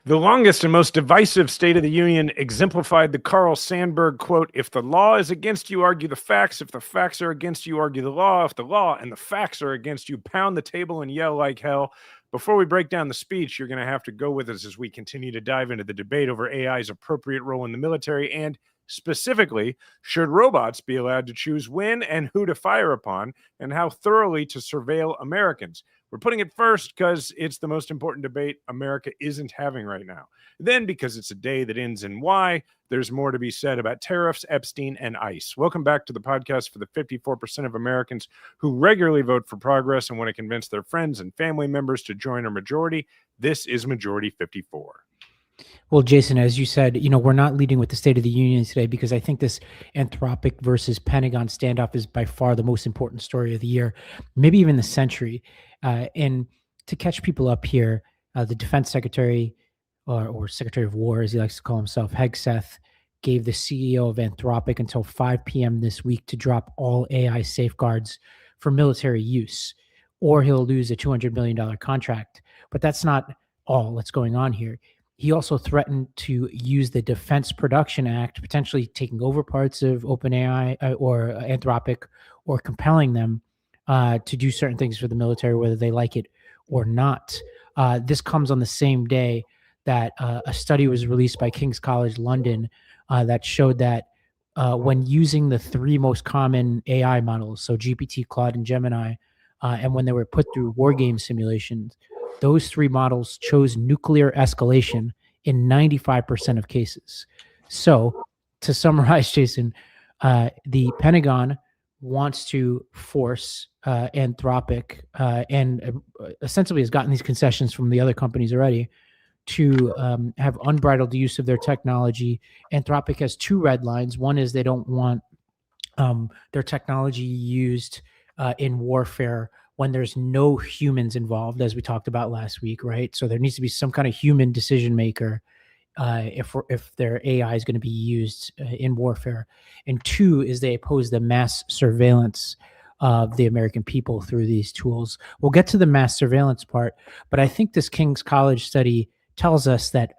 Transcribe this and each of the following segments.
The longest and most divisive State of the Union exemplified the Carl Sandburg quote, "If the law is against you, argue the facts. If the facts are against you, argue the law. If the law and the facts are against you, pound the table and yell like hell." Before we break down the speech, you're going to have to go with us as we continue to dive into the debate over AI's appropriate role in the military and specifically, should robots be allowed to choose when and who to fire upon and how thoroughly to surveil Americans? We're putting it first because it's the most important debate America isn't having right now. Then, because it's a day that ends in Y, there's more to be said about tariffs, Epstein, and ICE. Welcome back to the podcast for the 54% of Americans who regularly vote for progress and want to convince their friends and family members to join our majority. This is Majority 54. Well, Jason, as you said, we're not leading with the State of the Union today because I think this Anthropic versus Pentagon standoff is by far the most important story of the year, maybe even the century. And to catch people up here, the Defense Secretary or Secretary of War, as he likes to call himself, Hegseth, gave the CEO of Anthropic until 5 p.m. this week to drop all AI safeguards for military use, or he'll lose a $200 million contract. But that's not all that's going on here. He also threatened to use the Defense Production Act, potentially taking over parts of OpenAI or Anthropic, or compelling them to do certain things for the military, whether they like it or not. This comes on the same day that a study was released by King's College London that showed that when using the three most common AI models, so GPT, Claude, and Gemini, and when they were put through war game simulations, those three models chose nuclear escalation in 95% of cases. So, to summarize, Jason, the Pentagon wants to force Anthropic and essentially has gotten these concessions from the other companies already to have unbridled use of their technology. Anthropic has two red lines. One is they don't want their technology used in warfare when there's no humans involved, as we talked about last week, right? So there needs to be some kind of human decision maker if their AI is going to be used in warfare. And two is they oppose the mass surveillance of the American people through these tools. We'll get to the mass surveillance part, but I think this King's College study tells us that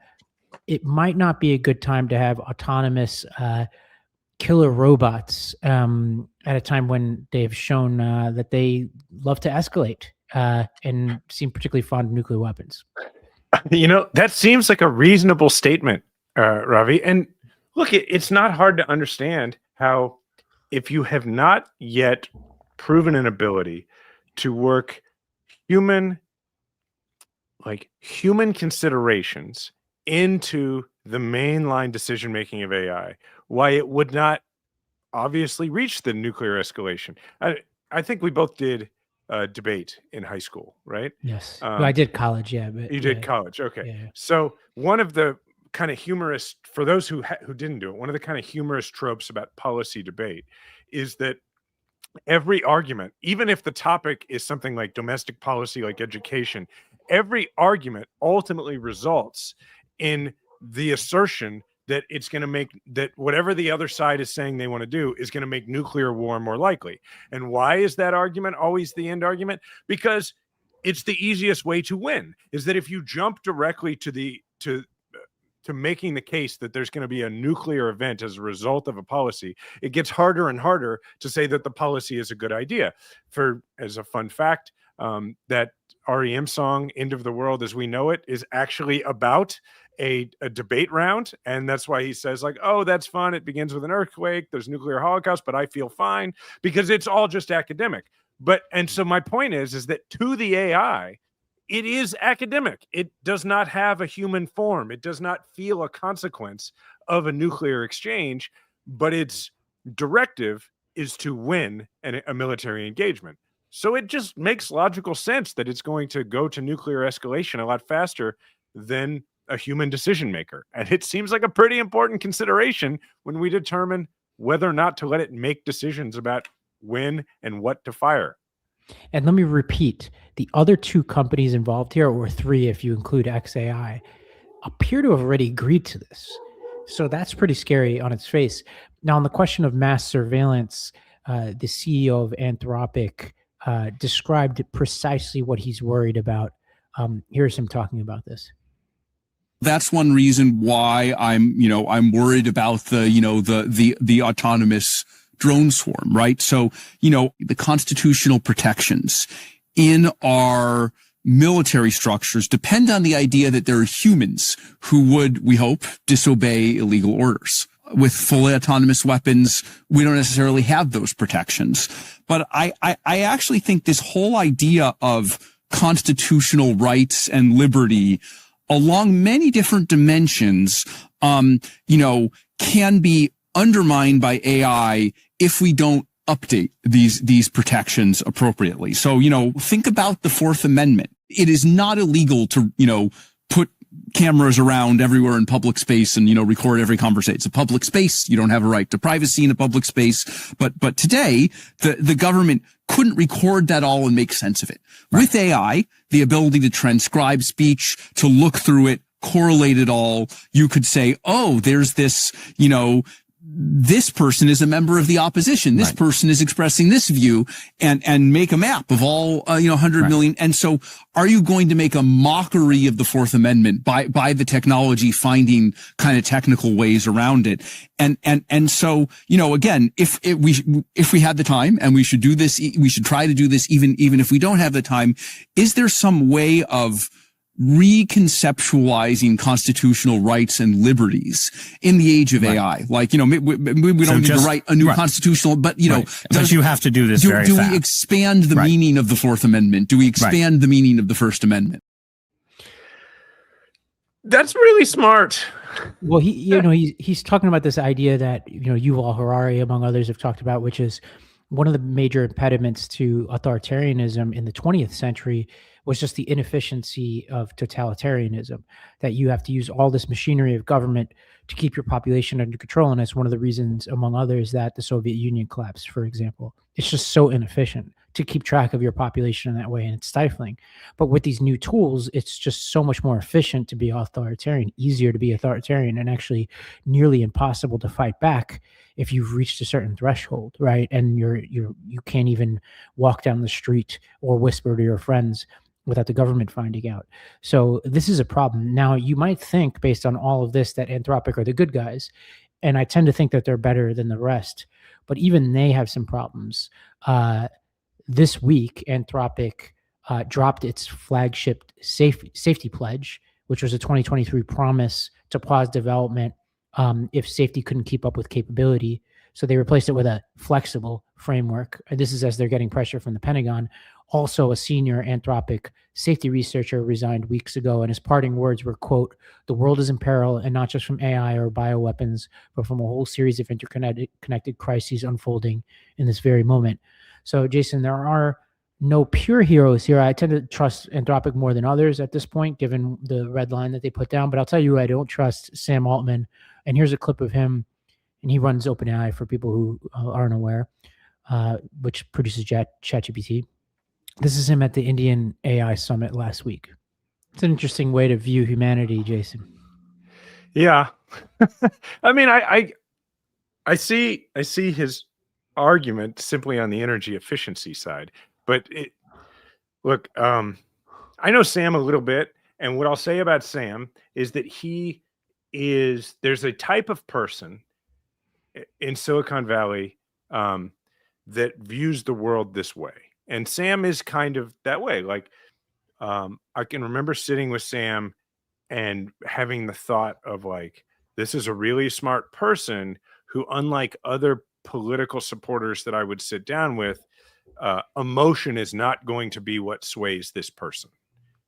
it might not be a good time to have autonomous killer robots at a time when they've shown that they love to escalate and seem particularly fond of nuclear weapons. That seems like a reasonable statement, Ravi. And look, it's not hard to understand how, if you have not yet proven an ability to work human considerations into the mainline decision-making of AI, why it would not obviously reach the nuclear escalation. I think we both did debate in high school, right? Yes. Well, I did college, yeah. But you did college, okay. Yeah. So one of the kind of humorous, for those who didn't do it, one of the kind of humorous tropes about policy debate is that every argument, even if the topic is something like domestic policy, like education, every argument ultimately results in the assertion that it's going to make that whatever the other side is saying they want to do is going to make nuclear war more likely. And why is that argument always the end argument? Because it's the easiest way to win, is that if you jump directly to making the case that there's going to be a nuclear event as a result of a policy, it gets harder and harder to say that the policy is a good idea. As a fun fact, that REM song, End of the World as We Know It, is actually about a debate round. And that's why he says, like, oh, that's fun. It begins with an earthquake. There's nuclear holocaust, but I feel fine, because it's all just academic. And so my point is that to the AI, it is academic. It does not have a human form. It does not feel a consequence of a nuclear exchange, but its directive is to win a military engagement. So it just makes logical sense that it's going to go to nuclear escalation a lot faster than a human decision maker. And it seems like a pretty important consideration when we determine whether or not to let it make decisions about when and what to fire. And let me repeat, the other two companies involved here, or three if you include XAI, appear to have already agreed to this. So that's pretty scary on its face. Now, on the question of mass surveillance, the CEO of Anthropic described precisely what he's worried about. Here's him talking about this. That's one reason why I'm worried about the autonomous drone swarm, right? So, the constitutional protections in our military structures depend on the idea that there are humans who would, we hope, disobey illegal orders. With fully autonomous weapons, we don't necessarily have those protections. But I actually think this whole idea of constitutional rights and liberty along many different dimensions, can be undermined by AI if we don't update these protections appropriately. So, think about the Fourth Amendment. It is not illegal to, put cameras around everywhere in public space and, record every conversation. It's a public space. You don't have a right to privacy in a public space. But today, the government couldn't record that all and make sense of it. Right. With AI, the ability to transcribe speech, to look through it, correlate it all, you could say, oh, there's this, this person is a member of the opposition. This person is expressing this view, and make a map of all, 100 million. And so are you going to make a mockery of the Fourth Amendment by the technology finding kind of technical ways around it? And so, again, if we had the time, and we should do this, we should try to do this even if we don't have the time, is there some way of reconceptualizing constitutional rights and liberties in the age of AI? Like, we don't need to write a new constitutional, but, but you have to do this very fast. Do we expand the meaning of the Fourth Amendment? Do we expand the meaning of the First Amendment? That's really smart. Well, he's talking about this idea that, Yuval Harari, among others, have talked about, which is one of the major impediments to authoritarianism in the 20th century was just the inefficiency of totalitarianism, that you have to use all this machinery of government to keep your population under control. And that's one of the reasons, among others, that the Soviet Union collapsed, for example. It's just so inefficient to keep track of your population in that way, and it's stifling. But with these new tools, it's just so much more efficient to be authoritarian, easier to be authoritarian, and actually nearly impossible to fight back if you've reached a certain threshold, right? And you can't even walk down the street or whisper to your friends without the government finding out. So this is a problem. Now, you might think, based on all of this, that Anthropic are the good guys, and I tend to think that they're better than the rest, but even they have some problems. This week, Anthropic dropped its flagship safety pledge, which was a 2023 promise to pause development if safety couldn't keep up with capability. So they replaced it with a flexible framework. And this is as they're getting pressure from the Pentagon. Also, a senior Anthropic safety researcher resigned weeks ago, and his parting words were, quote, "The world is in peril, and not just from AI or bioweapons, but from a whole series of interconnected crises unfolding in this very moment." So, Jason, there are no pure heroes here. I tend to trust Anthropic more than others at this point, given the red line that they put down. But I'll tell you, I don't trust Sam Altman. And here's a clip of him, and he runs OpenAI for people who aren't aware, which produces ChatGPT. This is him at the Indian AI Summit last week. It's an interesting way to view humanity, Jason. Yeah. I mean, I see his argument simply on the energy efficiency side, but look, I know Sam a little bit, and what I'll say about Sam is that there's a type of person in Silicon Valley that views the world this way. And Sam is kind of that way. Like, I can remember sitting with Sam and having the thought of, like, this is a really smart person who, unlike other political supporters that I would sit down with, emotion is not going to be what sways this person.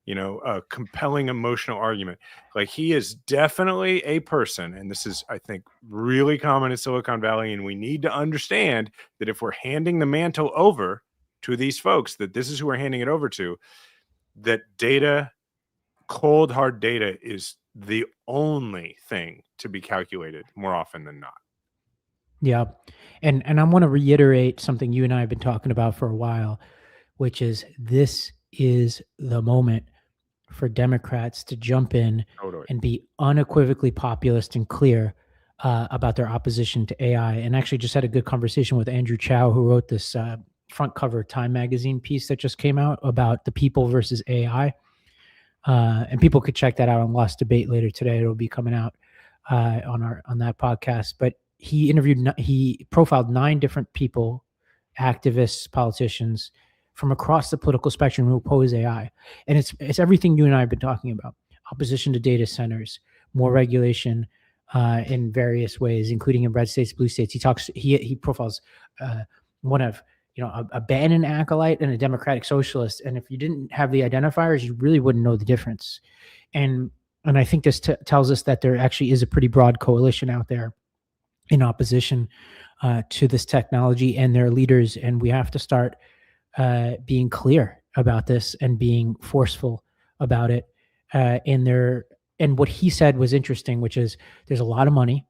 A compelling emotional argument. Like, he is definitely a person, and this is, I think, really common in Silicon Valley, and we need to understand that if we're handing the mantle over to these folks, that this is who we're handing it over to, that data, cold, hard data, is the only thing to be calculated more often than not. Yeah. And I want to reiterate something you and I have been talking about for a while, which is this is the moment for Democrats to jump in and be unequivocally populist and clear about their opposition to AI. And actually just had a good conversation with Andrew Chow, who wrote this front cover Time magazine piece that just came out about the people versus AI. And people could check that out on Lost Debate later today. It'll be coming out on that podcast. But he profiled 9 different people, activists, politicians from across the political spectrum who oppose AI. And it's everything you and I have been talking about: opposition to data centers, more regulation in various ways, including in red states, blue states. He profiles one of, a Bannon acolyte and a Democratic socialist. And if you didn't have the identifiers, you really wouldn't know the difference. And I think this tells us that there actually is a pretty broad coalition out there in opposition to this technology and their leaders. And we have to start being clear about this and being forceful about it. And what he said was interesting, which is there's a lot of money,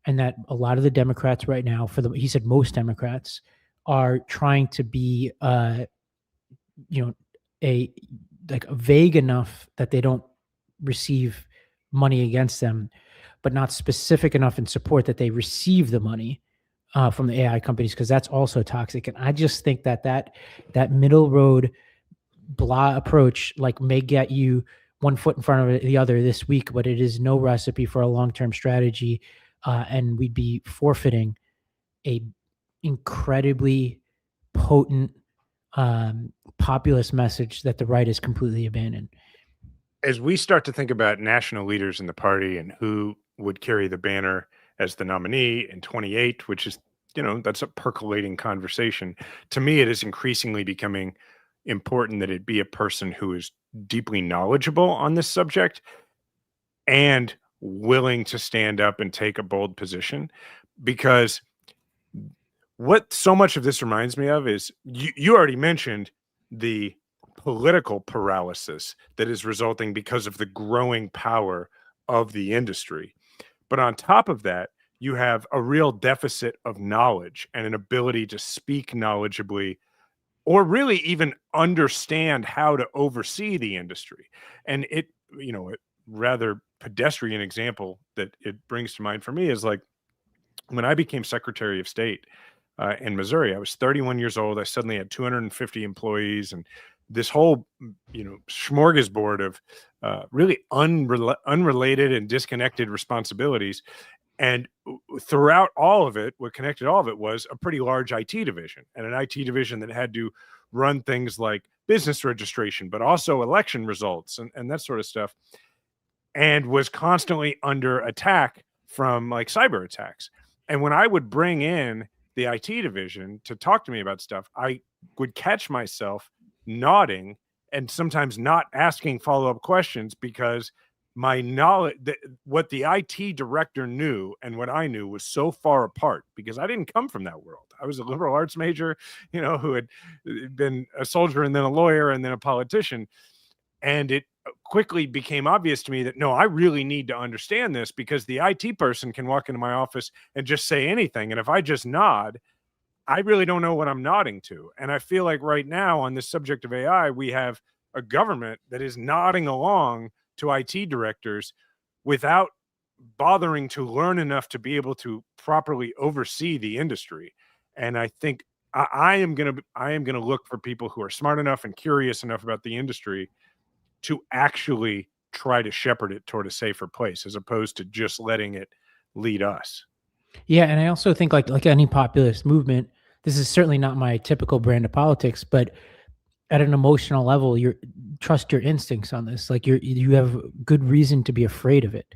and that a lot of the Democrats right now, he said most Democrats are trying to be, vague enough that they don't receive money against them, but not specific enough in support that they receive the money from the AI companies, because that's also toxic. And I just think that middle road blah approach may get you one foot in front of the other this week, but it is no recipe for a long-term strategy. And we'd be forfeiting a incredibly potent populist message that the right is completely abandoned. As we start to think about national leaders in the party and who would carry the banner as the nominee in 28, which is, that's a percolating conversation. To me, it is increasingly becoming important that it be a person who is deeply knowledgeable on this subject and willing to stand up and take a bold position. Because what so much of this reminds me of is you already mentioned the political paralysis that is resulting because of the growing power of the industry. But on top of that, you have a real deficit of knowledge and an ability to speak knowledgeably, or really even understand how to oversee the industry. And a rather pedestrian example that it brings to mind for me is when I became Secretary of State in Missouri. I was 31 years old. I suddenly had 250 employees, and this whole, smorgasbord of really unrelated and disconnected responsibilities. And throughout all of it, what connected all of it was a pretty large IT division, and an IT division that had to run things like business registration, but also election results and that sort of stuff, and was constantly under attack from cyber attacks. And when I would bring in the IT division to talk to me about stuff, I would catch myself nodding and sometimes not asking follow-up questions, because my knowledge, what the IT director knew and what I knew was so far apart, because I didn't come from that world. I was a liberal arts major, who had been a soldier and then a lawyer and then a politician. And it quickly became obvious to me that, no, I really need to understand this, because the IT person can walk into my office and just say anything. And if I just nod, I really don't know what I'm nodding to. And I feel like right now on this subject of AI, we have a government that is nodding along to IT directors without bothering to learn enough to be able to properly oversee the industry. And I think I am going to look for people who are smart enough and curious enough about the industry to actually try to shepherd it toward a safer place, as opposed to just letting it lead us. Yeah. And I also think like any populist movement, this is certainly not my typical brand of politics, but at an emotional level, trust your instincts on this. You have good reason to be afraid of it.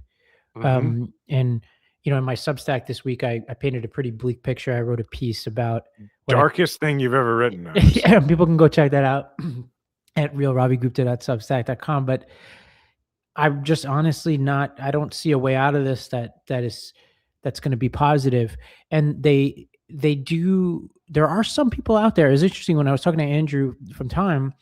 Mm-hmm. And in my Substack this week, I painted a pretty bleak picture. I wrote a piece about darkest thing you've ever written. Yeah, people can go check that out at realravigupta.substack.com. But I'm just honestly I don't see a way out of this that's going to be positive. And there are some people out there. It's interesting, when I was talking to Andrew from Time,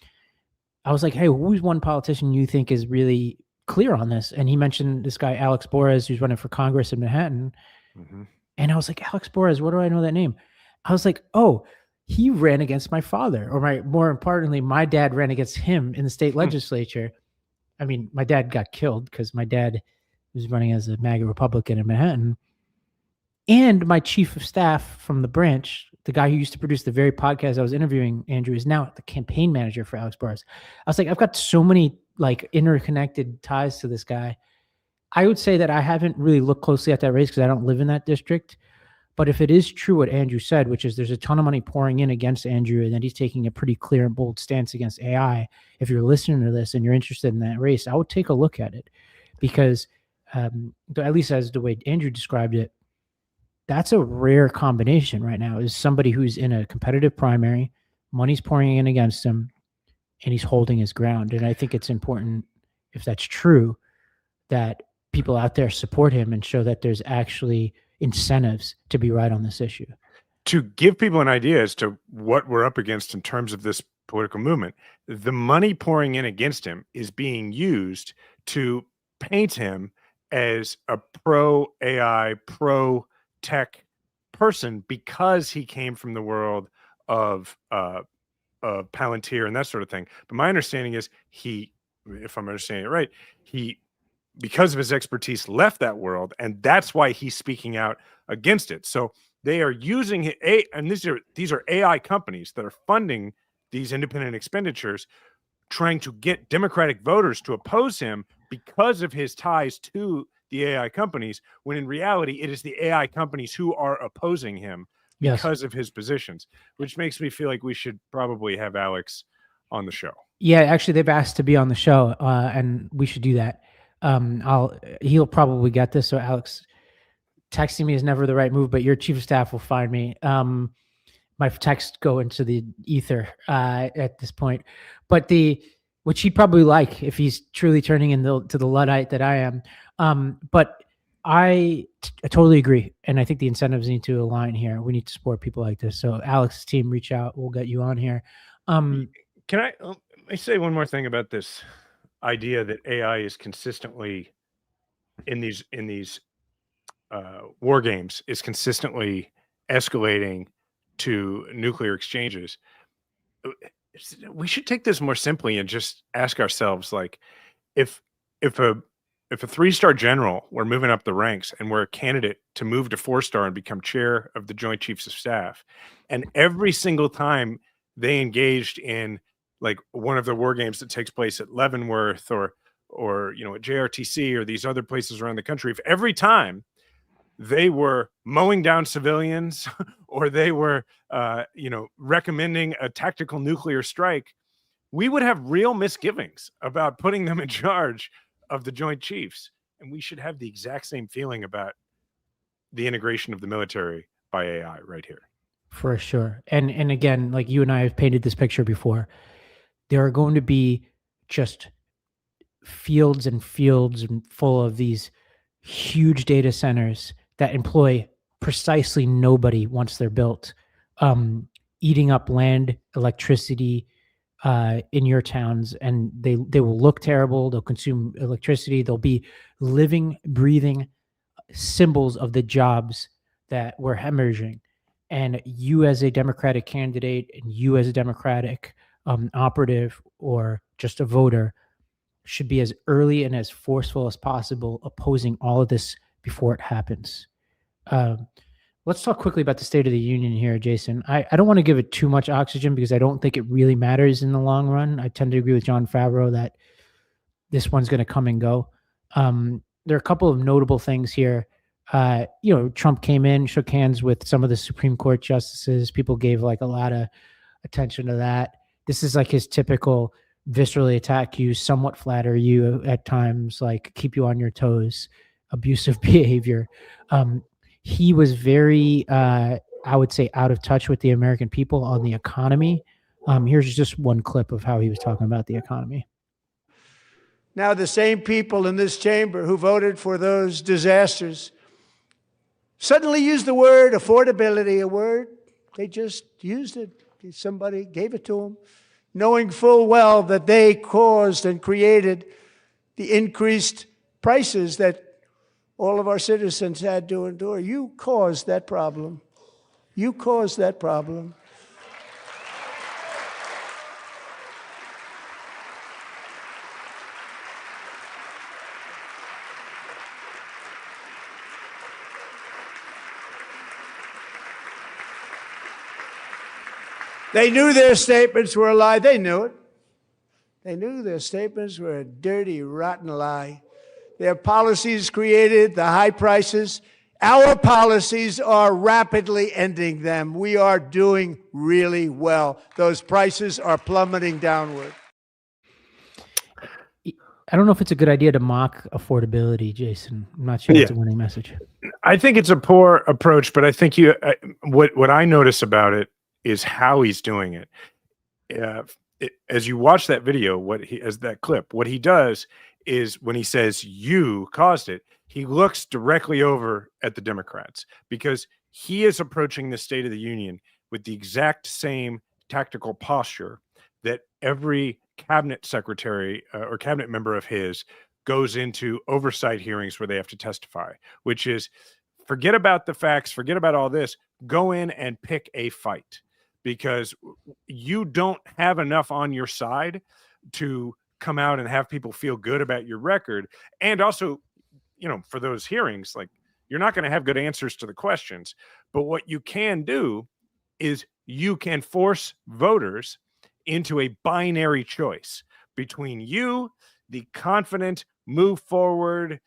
I was like, hey, who's one politician you think is really clear on this? And he mentioned this guy, Alex Borez, who's running for Congress in Manhattan. Mm-hmm. And I was like, Alex Borez, what do I know that name? I was like, oh, he ran against my father, or more importantly, my dad ran against him in the state legislature. I mean, my dad got killed because my dad was running as a MAGA Republican in Manhattan. And my chief of staff from the branch, the guy who used to produce the very podcast I was interviewing, Andrew, is now the campaign manager for Alex Borez. I was like, I've got so many like interconnected ties to this guy. I would say that I haven't really looked closely at that race because I don't live in that district. But if it is true what Andrew said, which is there's a ton of money pouring in against Andrew and that he's taking a pretty clear and bold stance against AI, if you're listening to this and you're interested in that race, I would take a look at it because at least as the way Andrew described it, that's a rare combination right now is somebody who's in a competitive primary, money's pouring in against him, and he's holding his ground. And I think it's important, if that's true, that people out there support him and show that there's actually incentives to be right on this issue. To give people an idea as to what we're up against in terms of this political movement, the money pouring in against him is being used to paint him as a pro-AI, pro-tech person because he came from the world of Palantir and that sort of thing. But my understanding is he, if I'm understanding it right, he, because of his expertise, left that world, and that's why he's speaking out against it. So they are using it, and these are AI companies that are funding these independent expenditures, trying to get Democratic voters to oppose him because of his ties to the AI companies, when in reality it is the AI companies who are opposing him because of his positions, which makes me feel like we should probably have Alex on the show. Yeah, actually, they've asked to be on the show, and we should do that. He'll probably get this. So Alex, texting me is never the right move, but your chief of staff will find me. My text go into the ether at this point, but which he'd probably like if he's truly turning into the Luddite that I am. But I totally agree, and I think the incentives need to align here. We need to support people like this. So Alex's team, reach out. We'll get you on here. Can I say one more thing about this idea that AI is consistently in these war games is consistently escalating to nuclear exchanges. We should take this more simply and just ask ourselves, like, if a 3-star general were moving up the ranks and we're a candidate to move to 4-star and become chair of the Joint Chiefs of Staff, and every single time they engaged in like one of the war games that takes place at Leavenworth or at JRTC or these other places around the country, if every time they were mowing down civilians or they were recommending a tactical nuclear strike, we would have real misgivings about putting them in charge of the Joint Chiefs. And we should have the exact same feeling about the integration of the military by AI right here. For sure. And again, like you and I have painted this picture before, there are going to be just fields and full of these huge data centers that employ precisely nobody once they're built, eating up land, electricity in your towns, and they will look terrible. They'll consume electricity. They'll be living, breathing symbols of the jobs that we're hemorrhaging. And you as a Democratic candidate and you as a Democratic operative or just a voter should be as early and as forceful as possible opposing all of this before it happens. Let's talk quickly about the State of the Union here, Jason. I don't want to give it too much oxygen because I don't think it really matters in the long run. I tend to agree with John Favreau that this one's going to come and go. There are a couple of notable things here. Trump came in, shook hands with some of the Supreme Court justices. People gave like a lot of attention to that. This is like his typical viscerally attack you, somewhat flatter you at times, like keep you on your toes, abusive behavior. He was very, I would say, out of touch with the American people on the economy. Here's just one clip of how he was talking about the economy. Now, the same people in this chamber who voted for those disasters suddenly used the word affordability, a word they just used it. Somebody gave it to them, knowing full well that they caused and created the increased prices that all of our citizens had to endure. You caused that problem. You caused that problem. They knew their statements were a lie. They knew it. They knew their statements were a dirty, rotten lie. Their policies created the high prices. Our policies are rapidly ending them. We are doing really well. Those prices are plummeting downward. I don't know if it's a good idea to mock affordability, Jason. I'm not sure it's a winning message. I think it's a poor approach, but I think what I notice about it is how he's doing it. As you watch that video, as that clip, what he does is when he says you caused it, he looks directly over at the Democrats because he is approaching the State of the Union with the exact same tactical posture that every cabinet secretary or cabinet member of his goes into oversight hearings where they have to testify, which is forget about the facts, forget about all this, go in and pick a fight because you don't have enough on your side to come out and have people feel good about your record. And also, for those hearings, like you're not going to have good answers to the questions, but what you can do is you can force voters into a binary choice between you, the confident, move forward,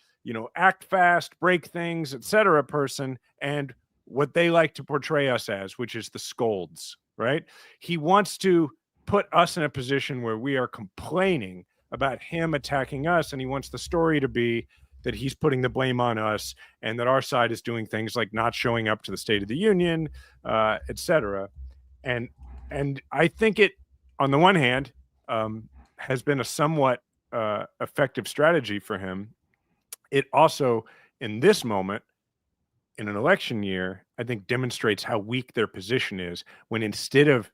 act fast, break things, etc. person, and what they like to portray us as, which is the scolds, right? He wants to put us in a position where we are complaining about him attacking us, and he wants the story to be that he's putting the blame on us and that our side is doing things like not showing up to the State of the Union, etc. And I think it, on the one hand, has been a somewhat effective strategy for him. It also, in this moment, in an election year, I think demonstrates how weak their position is when instead of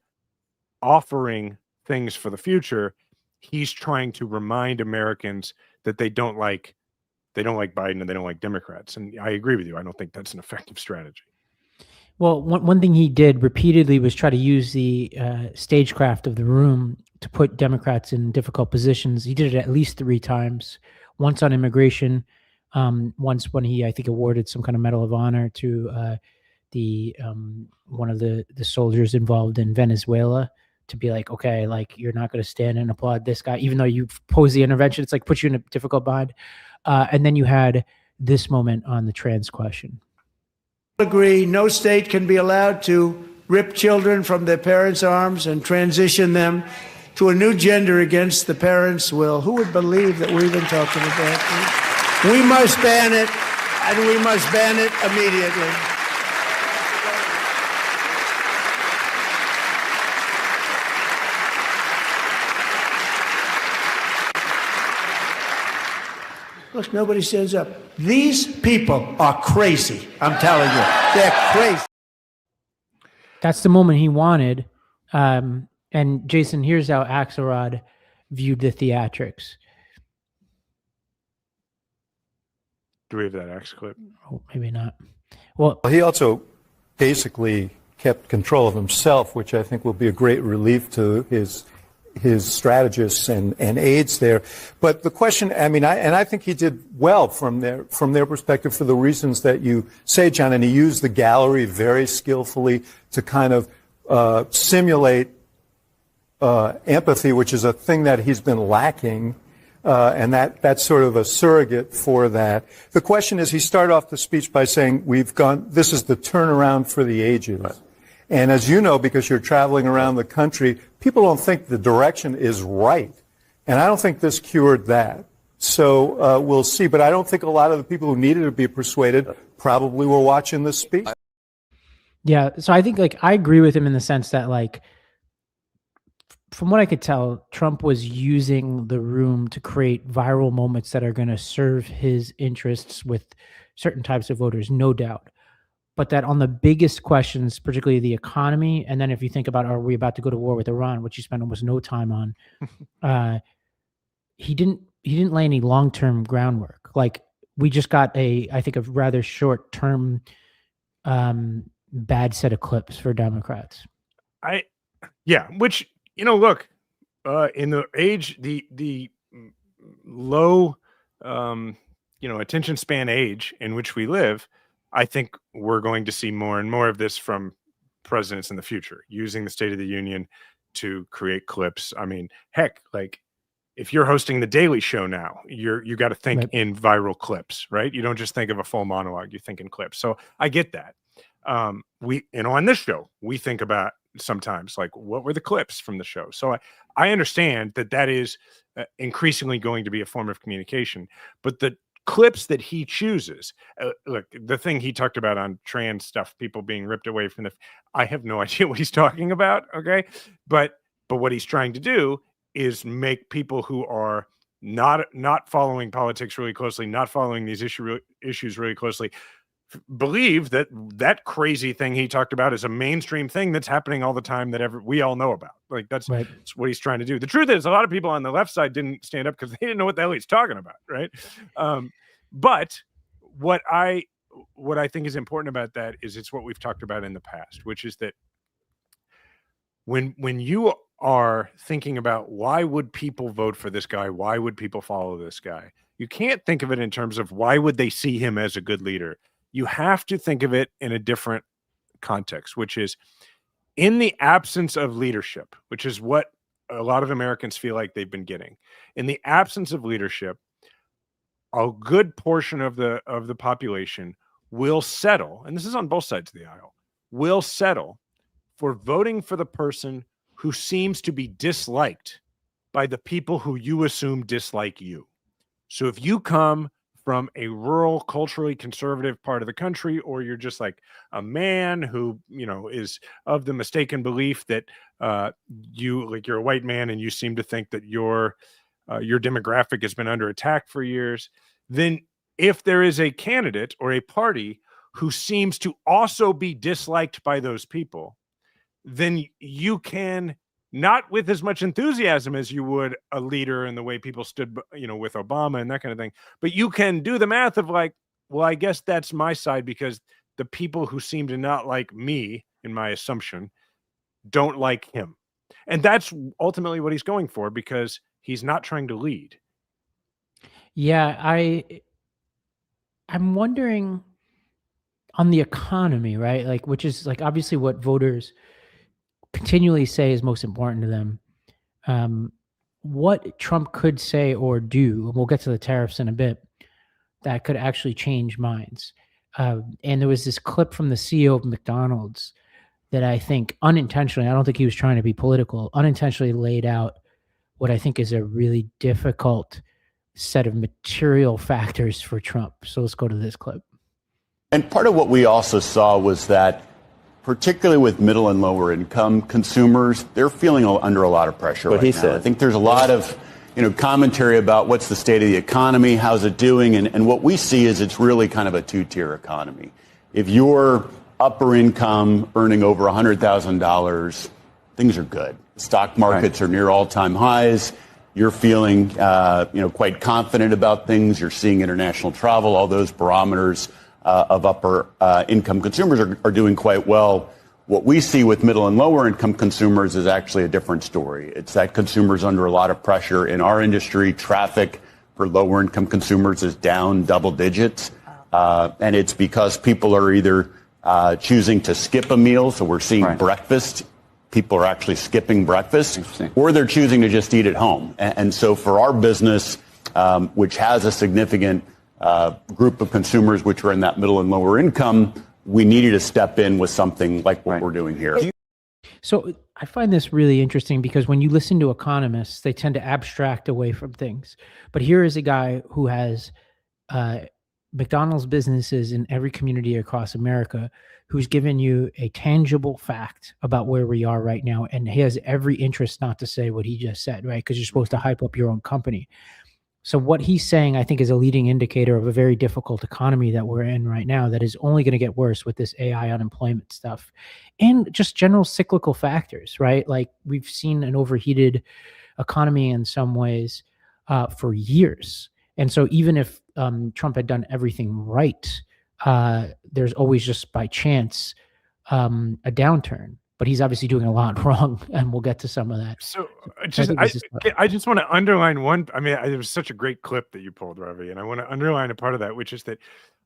offering things for the future, he's trying to remind Americans that they don't like Biden and they don't like Democrats. And I agree with you. I don't think that's an effective strategy. Well, one thing he did repeatedly was try to use the stagecraft of the room to put Democrats in difficult positions. He did it at least 3 times, once on immigration, once when he, I think, awarded some kind of Medal of Honor to one of the soldiers involved in Venezuela to be like, okay, like you're not going to stand and applaud this guy, even though you pose the intervention. It's like put you in a difficult bind. And then you had this moment on the trans question. Agree, no state can be allowed to rip children from their parents' arms and transition them to a new gender against the parents' will. Who would believe that we're even talking about that? We must ban it, and we must ban it immediately. Look, nobody stands up. These people are crazy. I'm telling you, they're crazy. That's the moment he wanted. And Jason, here's how Axelrod viewed the theatrics. Do we have that Axe clip? Oh, maybe not. Well, he also basically kept control of himself, which I think will be a great relief to his strategists and aides there. But the question, I think he did well from their perspective for the reasons that you say, John, and he used the gallery very skillfully to kind of simulate empathy, which is a thing that he's been lacking, and that's sort of a surrogate for that. The question is, he started off the speech by saying, this is the turnaround for the ages. Right. And as you know, because you're traveling around the country, people don't think the direction is right. And I don't think this cured that. So we'll see. But I don't think a lot of the people who needed to be persuaded probably were watching this speech. Yeah. So I think I agree with him in the sense that from what I could tell, Trump was using the room to create viral moments that are going to serve his interests with certain types of voters, no doubt. But that on the biggest questions, particularly the economy, and then if you think about, are we about to go to war with Iran, which he spent almost no time on, he didn't lay any long-term groundwork. We just got I think a rather short-term bad set of clips for Democrats. Which, look, in the age, the low, attention span age in which we live, I think we're going to see more and more of this from presidents in the future, using the State of the Union to create clips. I mean, heck, if you're hosting the Daily Show now, you got to think Right. in viral clips, right? You don't just think of a full monologue, you think in clips. So I get that. On this show, we think about sometimes like, what were the clips from the show? So I understand that is increasingly going to be a form of communication, but the clips that he chooses, look, the thing he talked about on trans stuff, people being ripped away from I have no idea what he's talking about. Okay. But what he's trying to do is make people who are not following politics really closely, not following these issues really closely, believe that crazy thing he talked about is a mainstream thing that's happening all the time that we all know about. Like that's what he's trying to do. The truth is, a lot of people on the left side didn't stand up because they didn't know what the hell he's talking about, right? But what I think is important about that is it's what we've talked about in the past, which is that when you are thinking about why would people vote for this guy, why would people follow this guy, you can't think of it in terms of why would they see him as a good leader. You have to think of it in a different context, which is in the absence of leadership, which is what a lot of Americans feel like they've been getting. In the absence of leadership, a good portion of the population will settle, and this is on both sides of the aisle, will settle for voting for the person who seems to be disliked by the people who you assume dislike you. So if you come from a rural, culturally conservative part of the country, or you're just like a man who, is of the mistaken belief that you're a white man and you seem to think that your demographic has been under attack for years, then if there is a candidate or a party who seems to also be disliked by those people, then you can, not with as much enthusiasm as you would a leader in the way people stood, with Obama and that kind of thing, but you can do the math of like, well, I guess that's my side because the people who seem to not like me, in my assumption, don't like him. And that's ultimately what he's going for, because he's not trying to lead. Yeah, I'm wondering on the economy, right? Like, which is like obviously what voters continually say is most important to them. What Trump could say or do, and we'll get to the tariffs in a bit, that could actually change minds. And there was this clip from the CEO of McDonald's that I think unintentionally, I don't think he was trying to be political, unintentionally laid out what I think is a really difficult set of material factors for Trump. So let's go to this clip. And part of what we also saw was that, particularly with middle and lower income consumers, they're feeling under a lot of pressure right now. I think there's a lot of commentary about what's the state of the economy, how's it doing, and what we see is it's really kind of a two-tier economy. If you're upper income, earning over $100,000, things are good. Stock markets are near all-time highs. You're feeling quite confident about things. You're seeing international travel, all those barometers of upper income consumers are doing quite well. What we see with middle and lower income consumers is actually a different story. It's that consumers under a lot of pressure. In our industry, traffic for lower income consumers is down double digits. And it's because people are either choosing to skip a meal. So we're seeing breakfast. People are actually skipping breakfast, or they're choosing to just eat at home. And so for our business, which has a significant group of consumers which are in that middle and lower income, we needed to step in with something like what we're doing here. So I find this really interesting because when you listen to economists, they tend to abstract away from things. But here is a guy who has McDonald's businesses in every community across America, who's given you a tangible fact about where we are right now. And he has every interest not to say what he just said, right? Because you're supposed to hype up your own company. So what he's saying, I think, is a leading indicator of a very difficult economy that we're in right now that is only going to get worse with this AI unemployment stuff and just general cyclical factors, right? Like we've seen an overheated economy in some ways for years. And so even if Trump had done everything right, there's always just by chance a downturn. But he's obviously doing a lot wrong, and we'll get to some of that. So I just want to underline one. I mean, it was such a great clip that you pulled, Ravi, and I want to underline a part of that, which is that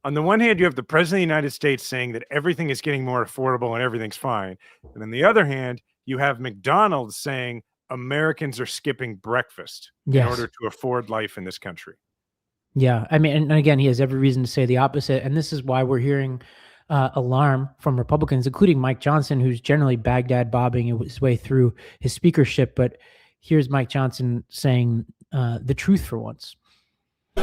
on the one hand, you have the president of the United States saying that everything is getting more affordable and everything's fine. And on the other hand, you have McDonald's saying, Americans are skipping breakfast Yes. in order to afford life in this country. Yeah, I mean, and again, he has every reason to say the opposite, and this is why we're hearing alarm from Republicans, including Mike Johnson, who's generally Baghdad bobbing his way through his speakership. But here's Mike Johnson saying the truth for once.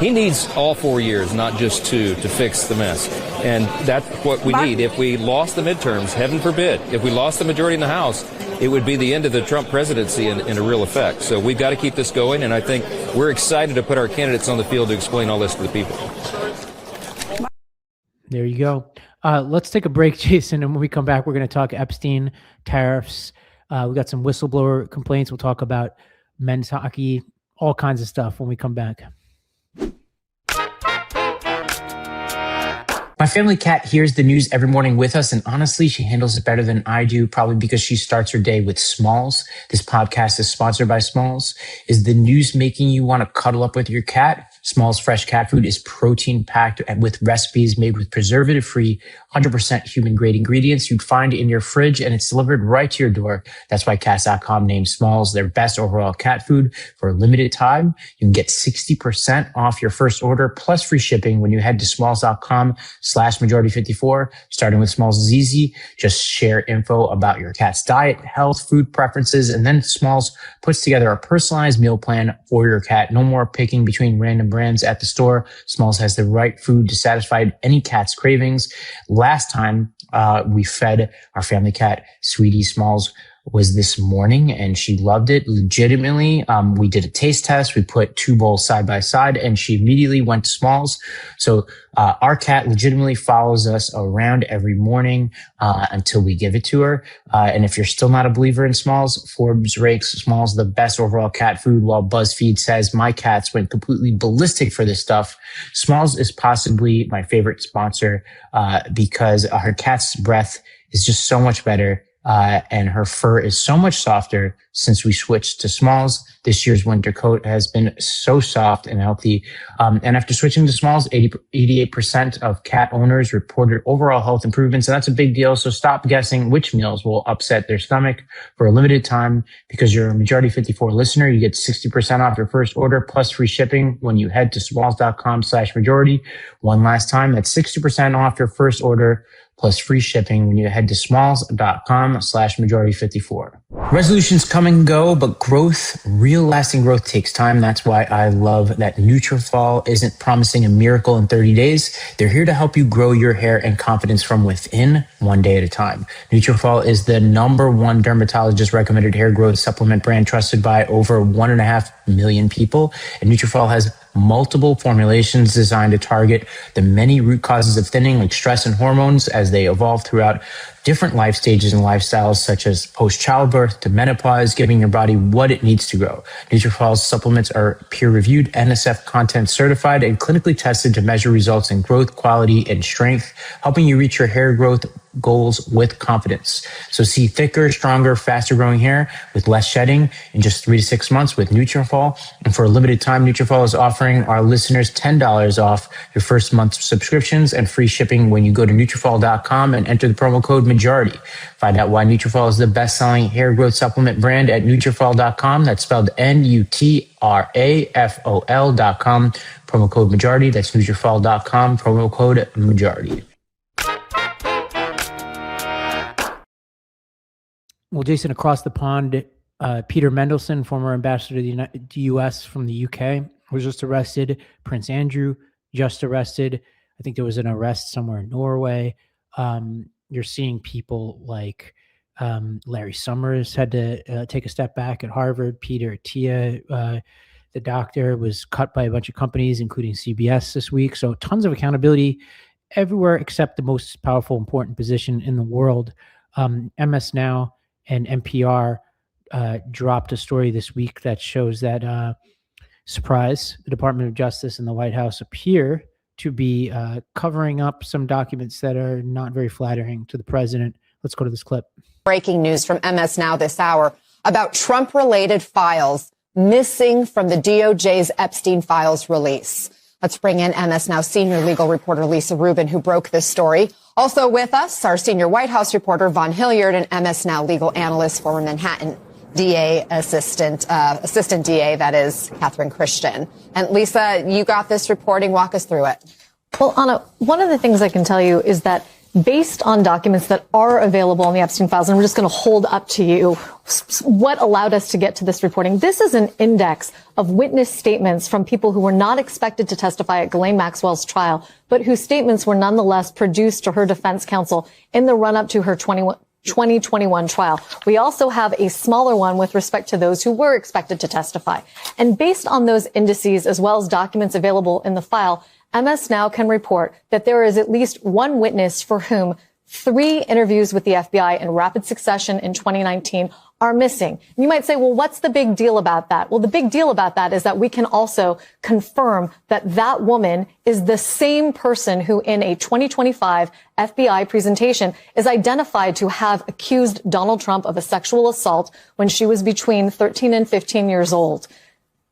He needs all 4 years, not just 2, to fix the mess. And that's what we need. If we lost the midterms, heaven forbid, if we lost the majority in the House, it would be the end of the Trump presidency in a real effect. So we've got to keep this going, and I think we're excited to put our candidates on the field to explain all this to the people. There you go. Let's take a break, Jason, and when we come back, we're going to talk Epstein, tariffs. We got some whistleblower complaints. We'll talk about men's hockey, all kinds of stuff when we come back. My family cat hears the news every morning with us, and honestly, she handles it better than I do, probably because she starts her day with Smalls. This podcast is sponsored by Smalls. Is the news making you want to cuddle up with your cat? Smalls fresh cat food is protein-packed and with recipes made with preservative-free, 100% human-grade ingredients you'd find in your fridge, and it's delivered right to your door. That's why Cats.com named Smalls their best overall cat food. For a limited time, you can get 60% off your first order plus free shipping when you head to smalls.com/majority54. Starting with Smalls is easy. Just share info about your cat's diet, health, food preferences, and then Smalls puts together a personalized meal plan for your cat. No more picking between random brands at the store. Smalls has the right food to satisfy any cat's cravings. Last time we fed our family cat, Sweetie Smalls, was this morning, and she loved it legitimately. We did a taste test. We put 2 bowls side by side, and she immediately went to Smalls. So our cat legitimately follows us around every morning until we give it to her. And if you're still not a believer in Smalls, Forbes ranks Smalls the best overall cat food, while BuzzFeed says my cats went completely ballistic for this stuff. Smalls is possibly my favorite sponsor because her cat's breath is just so much better. And her fur is so much softer since we switched to Smalls. This year's winter coat has been so soft and healthy. And after switching to Smalls, 88% of cat owners reported overall health improvements. And that's a big deal. So stop guessing which meals will upset their stomach. For a limited time, because you're a Majority 54 listener, you get 60% off your first order plus free shipping when you head to smalls.com/majority. One last time, that's 60% off your first order plus free shipping when you head to smalls.com/majority54. Resolutions come and go, but growth, real lasting growth takes time. That's why I love that Nutrafol isn't promising a miracle in 30 days. They're here to help you grow your hair and confidence from within, one day at a time. Nutrafol is the #1 dermatologist recommended hair growth supplement brand trusted by over 1.5 million people. And Nutrafol has multiple formulations designed to target the many root causes of thinning, like stress and hormones, as they evolve throughout different life stages and lifestyles, such as post-childbirth to menopause, giving your body what it needs to grow. Nutrafol's supplements are peer-reviewed, NSF content certified, and clinically tested to measure results in growth, quality, and strength, helping you reach your hair growth goals with confidence. So see thicker, stronger, faster growing hair with less shedding in just 3 to 6 months with Nutrafol. And for a limited time, Nutrafol is offering our listeners $10 off your first month's subscriptions and free shipping when you go to Nutrafol.com and enter the promo code MAJORITY. Find out why Nutrafol is the best-selling hair growth supplement brand at Nutrafol.com. That's spelled Nutrafol.com. Promo code MAJORITY. That's Nutrafol.com. Promo code MAJORITY. Well, Jason, across the pond, Peter Mandelson, former ambassador to the U.S. from the U.K., was just arrested. Prince Andrew just arrested. I think there was an arrest somewhere in Norway. You're seeing people like Larry Summers had to take a step back at Harvard. Peter Attia, the doctor, was cut by a bunch of companies, including CBS this week. So tons of accountability everywhere except the most powerful, important position in the world. MS Now and NPR dropped a story this week that shows that, surprise, the Department of Justice and the White House appear to be covering up some documents that are not very flattering to the president. Let's go to this clip. Breaking news from MS Now this hour about Trump-related files missing from the DOJ's Epstein files release. Let's bring in MS Now senior legal reporter Lisa Rubin, who broke this story. Also with us, our senior White House reporter Von Hilliard and MS Now legal analyst for Manhattan, DA assistant DA, that is Catherine Christian. And Lisa, you got this reporting. Walk us through it. Well, Anna, one of the things I can tell you is that based on documents that are available in the Epstein files, and we're just going to hold up to you what allowed us to get to this reporting. This is an index of witness statements from people who were not expected to testify at Ghislaine Maxwell's trial, but whose statements were nonetheless produced to her defense counsel in the run-up to her 2021 trial. We also have a smaller one with respect to those who were expected to testify. And based on those indices, as well as documents available in the file, MS Now can report that there is at least one witness for whom 3 interviews with the FBI in rapid succession in 2019 are missing. You might say, well, what's the big deal about that? Well, the big deal about that is that we can also confirm that that woman is the same person who in a 2025 FBI presentation is identified to have accused Donald Trump of a sexual assault when she was between 13 and 15 years old.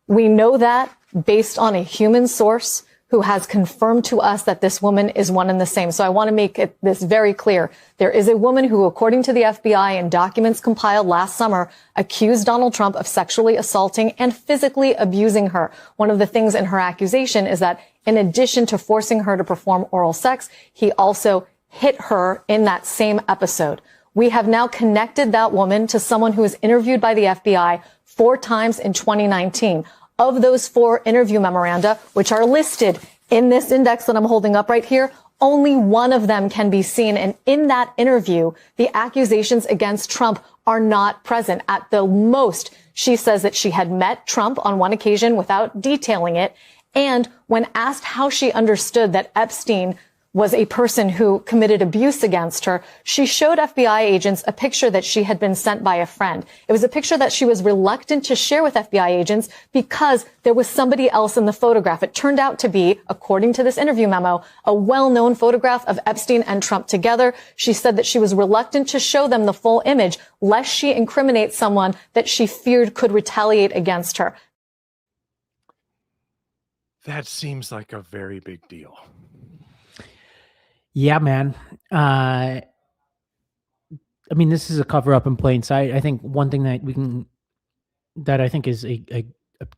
We know that based on a human source who has confirmed to us that this woman is one and the same. So I want to make this very clear. There is a woman who, according to the FBI and documents compiled last summer, accused Donald Trump of sexually assaulting and physically abusing her. One of the things in her accusation is that in addition to forcing her to perform oral sex, he also hit her in that same episode. We have now connected that woman to someone who was interviewed by the FBI 4 times in 2019. Of those 4 interview memoranda, which are listed in this index that I'm holding up right here, only one of them can be seen. And in that interview, the accusations against Trump are not present. At the most, she says that she had met Trump on one occasion without detailing it. And when asked how she understood that Epstein was a person who committed abuse against her, she showed FBI agents a picture that she had been sent by a friend. It was a picture that she was reluctant to share with FBI agents because there was somebody else in the photograph. It turned out to be, according to this interview memo, a well-known photograph of Epstein and Trump together. She said that she was reluctant to show them the full image, lest she incriminate someone that she feared could retaliate against her. That seems like a very big deal. Yeah, man. I mean, this is a cover up in plain sight. I think one thing that I think is a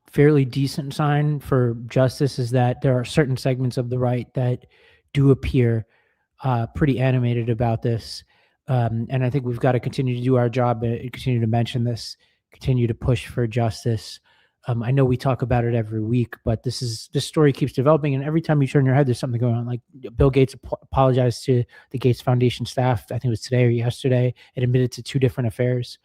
fairly decent sign for justice is that there are certain segments of the right that do appear pretty animated about this. And I think we've got to continue to do our job and continue to mention this, continue to push for justice. I know we talk about it every week, but this story keeps developing, and every time you turn your head, there's something going on. Like Bill Gates apologized to the Gates Foundation staff, I think it was today or yesterday, and admitted to 2 different affairs.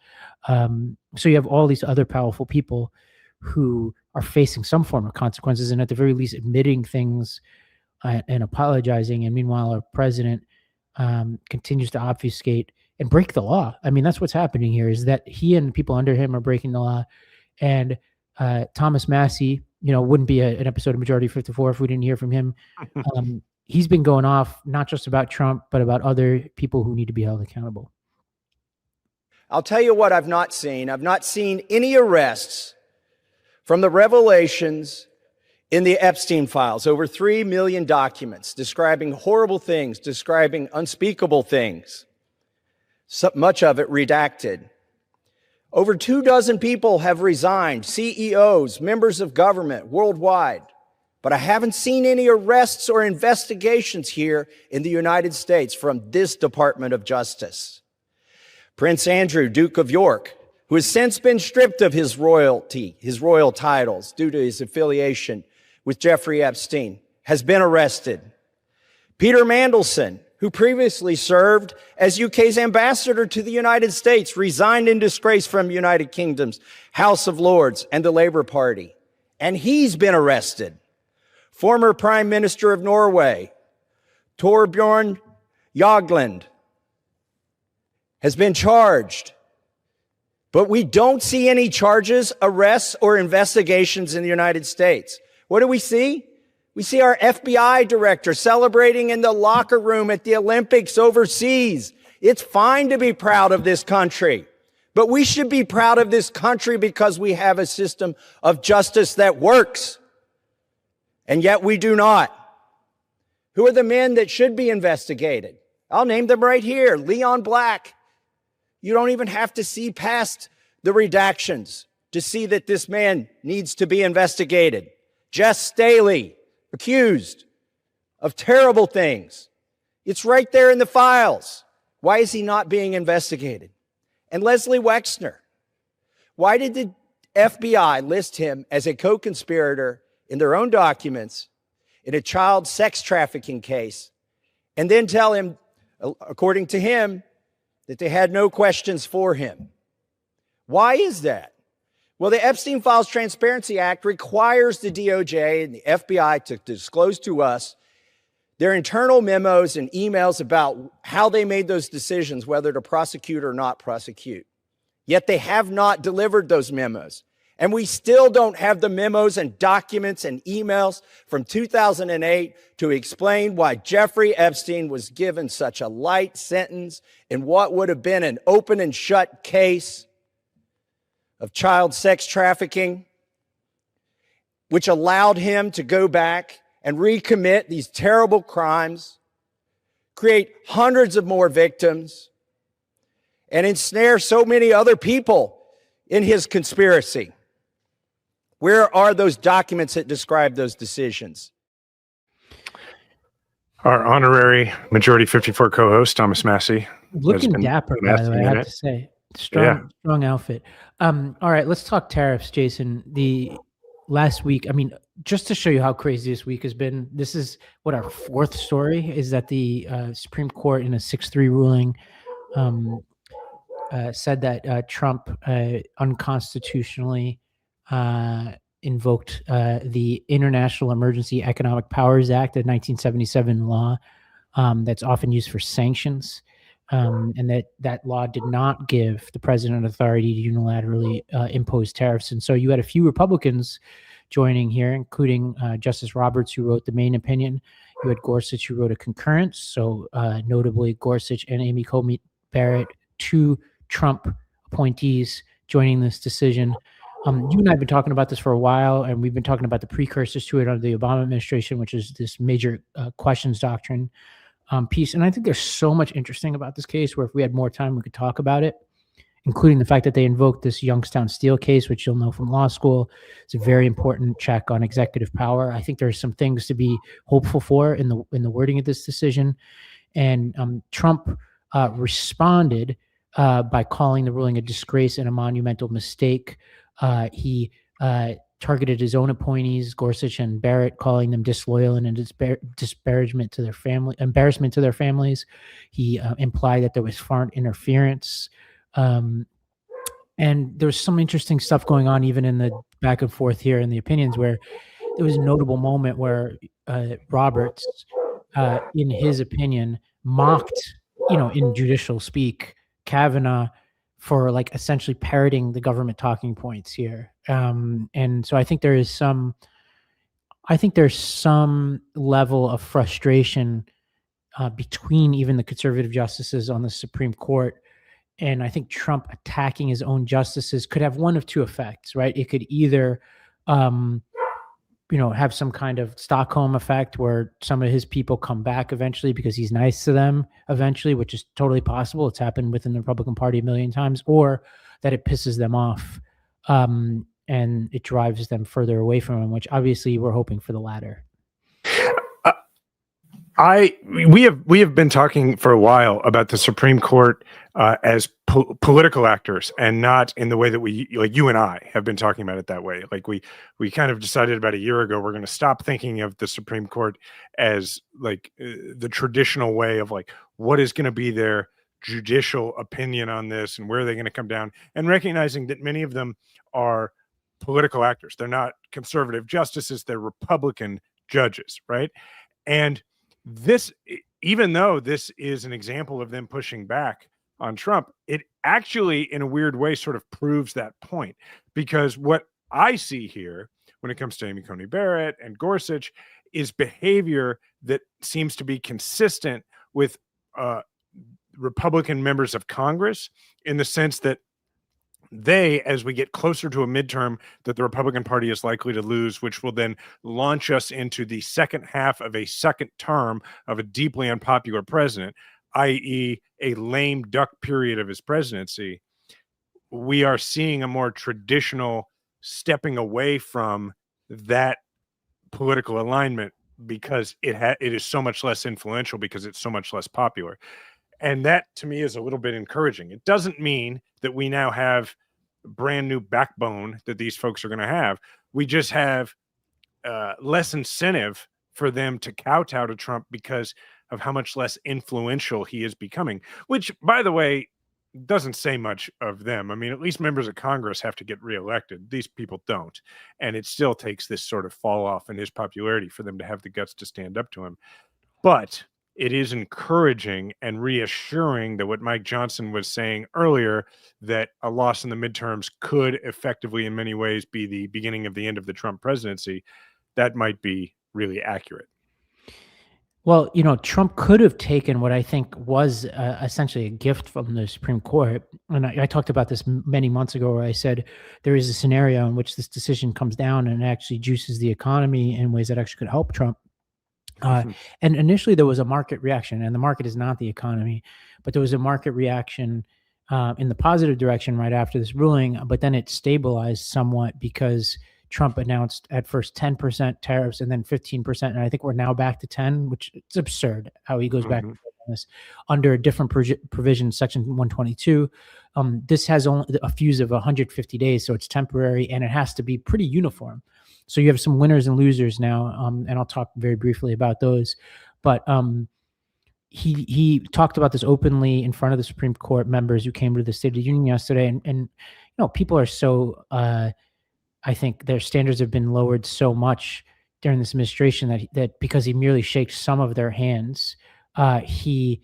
So you have all these other powerful people who are facing some form of consequences, and at the very least admitting things and apologizing. And meanwhile, our president continues to obfuscate and break the law. I mean, that's what's happening here, is that he and people under him are breaking the law. And Thomas Massey, wouldn't be an episode of Majority 54 if we didn't hear from him. He's been going off not just about Trump, but about other people who need to be held accountable. I'll tell you what I've not seen. I've not seen any arrests from the revelations in the Epstein files. Over 3 million documents describing horrible things, describing unspeakable things. So much of it redacted. Over 24 people have resigned, CEOs, members of government worldwide. But I haven't seen any arrests or investigations here in the United States from this Department of Justice. Prince Andrew, Duke of York, who has since been stripped of his royal titles due to his affiliation with Jeffrey Epstein, has been arrested. Peter Mandelson, who previously served as UK's ambassador to the United States, resigned in disgrace from United Kingdom's House of Lords and the Labour Party. And he's been arrested. Former Prime Minister of Norway, Torbjorn Jagland, has been charged. But we don't see any charges, arrests, or investigations in the United States. What do we see? We see our FBI director celebrating in the locker room at the Olympics overseas. It's fine to be proud of this country, but we should be proud of this country because we have a system of justice that works. And yet we do not. Who are the men that should be investigated? I'll name them right here. Leon Black. You don't even have to see past the redactions to see that this man needs to be investigated. Jess Staley, accused of terrible things. It's right there in the files. Why is he not being investigated? And Leslie Wexner, why did the FBI list him as a co-conspirator in their own documents in a child sex trafficking case, and then tell him, according to him, that they had no questions for him? Why is that? Well, the Epstein Files Transparency Act requires the DOJ and the FBI to disclose to us their internal memos and emails about how they made those decisions, whether to prosecute or not prosecute. Yet they have not delivered those memos. And we still don't have the memos and documents and emails from 2008 to explain why Jeffrey Epstein was given such a light sentence in what would have been an open and shut case of child sex trafficking, which allowed him to go back and recommit these terrible crimes, create hundreds of more victims, and ensnare so many other people in his conspiracy. Where are those documents that describe those decisions? Our honorary Majority 54 co-host, Thomas Massey. Looking dapper, by the way, I have to say. Strong outfit. All right, let's talk tariffs, Jason. The last week, I mean, just to show you how crazy this week has been, this is what our fourth story is, that the Supreme Court in a 6-3 ruling said that Trump unconstitutionally invoked the International Emergency Economic Powers Act, a 1977 law that's often used for sanctions. And that law did not give the president authority to unilaterally impose tariffs. And so you had a few Republicans joining here, including Justice Roberts, who wrote the main opinion. You had Gorsuch, who wrote a concurrence. So notably Gorsuch and Amy Coney Barrett, two Trump appointees, joining this decision. You and I have been talking about this for a while, and we've been talking about the precursors to it under the Obama administration, which is this major questions doctrine piece. And I think there's so much interesting about this case where if we had more time, we could talk about it, including the fact that they invoked this Youngstown Steel case, which you'll know from law school. It's a very important check on executive power. I think there's some things to be hopeful for in the wording of this decision. And Trump responded by calling the ruling a disgrace and a monumental mistake. He targeted his own appointees, Gorsuch and Barrett, calling them disloyal and embarrassment to their families. He implied that there was foreign interference. And there's some interesting stuff going on even in the back and forth here in the opinions, where there was a notable moment where Roberts, in his opinion, mocked, in judicial speak, Kavanaugh for like essentially parroting the government talking points here. And so I think there's some level of frustration between even the conservative justices on the Supreme Court. And I think Trump attacking his own justices could have one of two effects, right? It could either, have some kind of Stockholm effect where some of his people come back eventually because he's nice to them eventually, which is totally possible. It's happened within the Republican Party a million times, or that it pisses them off and it drives them further away from him, which obviously we're hoping for the latter. We have been talking for a while about the Supreme Court as political actors, and not in the way that we, like you and I, have been talking about it that way. Like we kind of decided about a year ago we're going to stop thinking of the Supreme Court as like the traditional way of like what is going to be their judicial opinion on this and where are they going to come down, and recognizing that many of them are political actors. They're not conservative justices, they're Republican judges, right? And this, even though this is an example of them pushing back on Trump, it actually, in a weird way, sort of proves that point. Because what I see here when it comes to Amy Coney Barrett and Gorsuch is behavior that seems to be consistent with Republican members of Congress, in the sense that they, as we get closer to a midterm that the Republican Party is likely to lose, which will then launch us into the second half of a second term of a deeply unpopular president, i.e. a lame duck period of his presidency, we are seeing a more traditional stepping away from that political alignment because it is so much less influential, because it's so much less popular. And that to me is a little bit encouraging. It doesn't mean that we now have brand new backbone that these folks are going to have. We just have less incentive for them to kowtow to Trump because of how much less influential he is becoming, which, by the way, doesn't say much of them. I mean, at least members of Congress have to get reelected. These people don't. And it still takes this sort of fall off in his popularity for them to have the guts to stand up to him. But it is encouraging and reassuring that what Mike Johnson was saying earlier, that a loss in the midterms could effectively, in many ways, be the beginning of the end of the Trump presidency, that might be really accurate. Well, Trump could have taken what I think was essentially a gift from the Supreme Court. And I talked about this many months ago, where I said there is a scenario in which this decision comes down and actually juices the economy in ways that actually could help Trump. And initially there was a market reaction, and the market is not the economy, but there was a market reaction in the positive direction right after this ruling, but then it stabilized somewhat because Trump announced at first 10% tariffs and then 15%. And I think we're now back to 10, which it's absurd how he goes back to this under a different provision, Section 122. This has only a fuse of 150 days, so it's temporary, and it has to be pretty uniform. So you have some winners and losers now, and I'll talk very briefly about those. But he talked about this openly in front of the Supreme Court members who came to the State of the Union yesterday. And people are so... I think their standards have been lowered so much during this administration that because he merely shakes some of their hands, he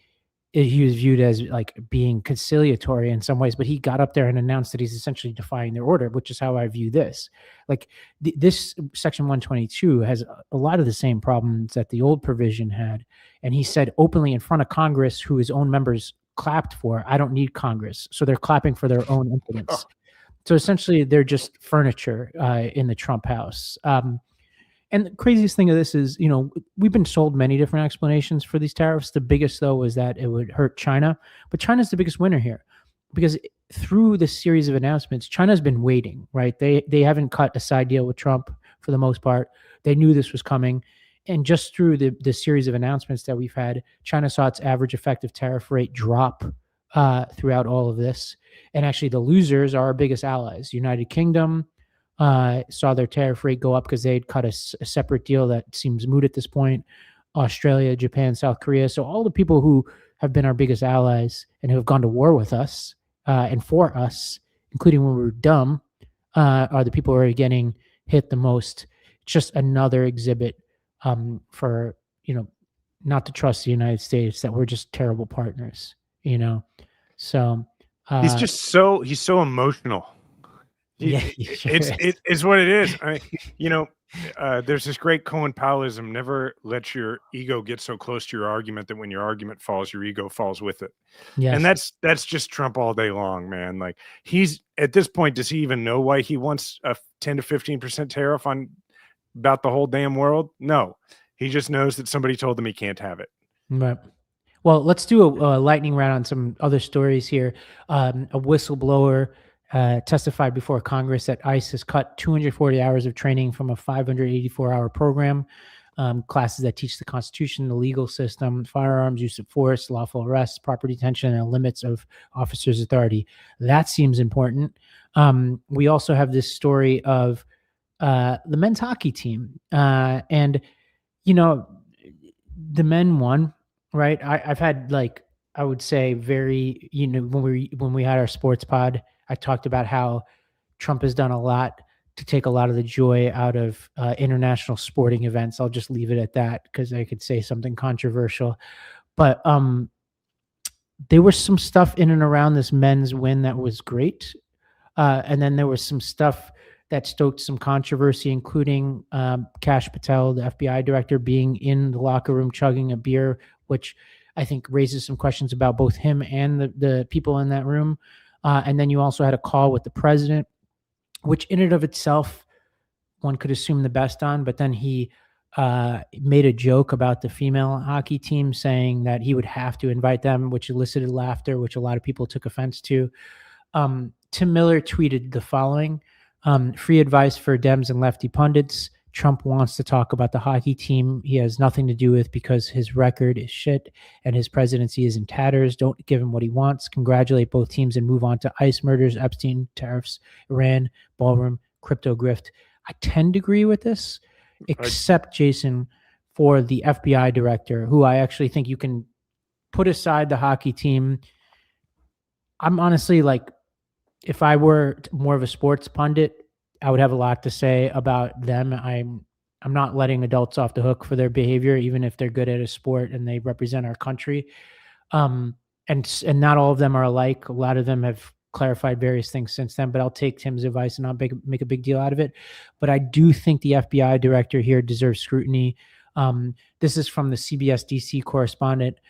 was viewed as like being conciliatory in some ways, but he got up there and announced that he's essentially defying their order, which is how I view this. Like this Section 122 has a lot of the same problems that the old provision had. And he said openly in front of Congress, who his own members clapped for, I don't need Congress. So they're clapping for their own impotence. So essentially, they're just furniture in the Trump house. And the craziest thing of this is, we've been sold many different explanations for these tariffs. The biggest, though, was that it would hurt China. But China's the biggest winner here, because through this series of announcements, China's been waiting, right? They haven't cut a side deal with Trump for the most part. They knew this was coming. And just through the series of announcements that we've had, China saw its average effective tariff rate drop throughout all of this. And actually the losers are our biggest allies. United Kingdom saw their tariff rate go up because they'd cut a separate deal that seems moot at this point. Australia, Japan, South Korea. So all the people who have been our biggest allies and who have gone to war with us and for us, including when we were dumb, are the people who are getting hit the most. It's just another exhibit for, not to trust the United States, that we're just terrible partners, So he's so emotional. It's what it is. There's this great Cohen Powellism: never let your ego get so close to your argument that when your argument falls, your ego falls with it. Yes. And that's just Trump all day long, man. Like, he's at this point, does he even know why he wants a 10 to 15% tariff on about the whole damn world? No, he just knows that somebody told him he can't have it. Right. Well, let's do a lightning round on some other stories here. A whistleblower testified before Congress that ICE has cut 240 hours of training from a 584-hour program, classes that teach the Constitution, the legal system, firearms, use of force, lawful arrests, property detention, and limits of officers' authority. That seems important. We also have this story of the men's hockey team. And, the men won. Right. I've had, I would say very, when we had our sports pod, I talked about how Trump has done a lot to take a lot of the joy out of international sporting events. I'll just leave it at that because I could say something controversial. But there was some stuff in and around this men's win that was great. And then there was some stuff that stoked some controversy, including Kash Patel, the FBI director, being in the locker room chugging a beer, which I think raises some questions about both him and the people in that room. And then you also had a call with the president, which in and of itself, one could assume the best on, but then he made a joke about the female hockey team, saying that he would have to invite them, which elicited laughter, which a lot of people took offense to. Tim Miller tweeted the following: free advice for Dems and lefty pundits. Trump wants to talk about the hockey team he has nothing to do with because his record is shit and his presidency is in tatters. Don't give him what he wants. Congratulate both teams and move on to ICE murders, Epstein, tariffs, Iran, ballroom, crypto grift. I tend to agree with this, except, Jason, for the FBI director, who I actually think you can put aside the hockey team. I'm honestly like, if I were more of a sports pundit, I would have a lot to say about them. I'm not letting adults off the hook for their behavior, even if they're good at a sport and they represent our country. And not all of them are alike. A lot of them have clarified various things since then, but I'll take Tim's advice and not make a big deal out of it. But I do think the FBI director here deserves scrutiny. This is from the CBS DC correspondent.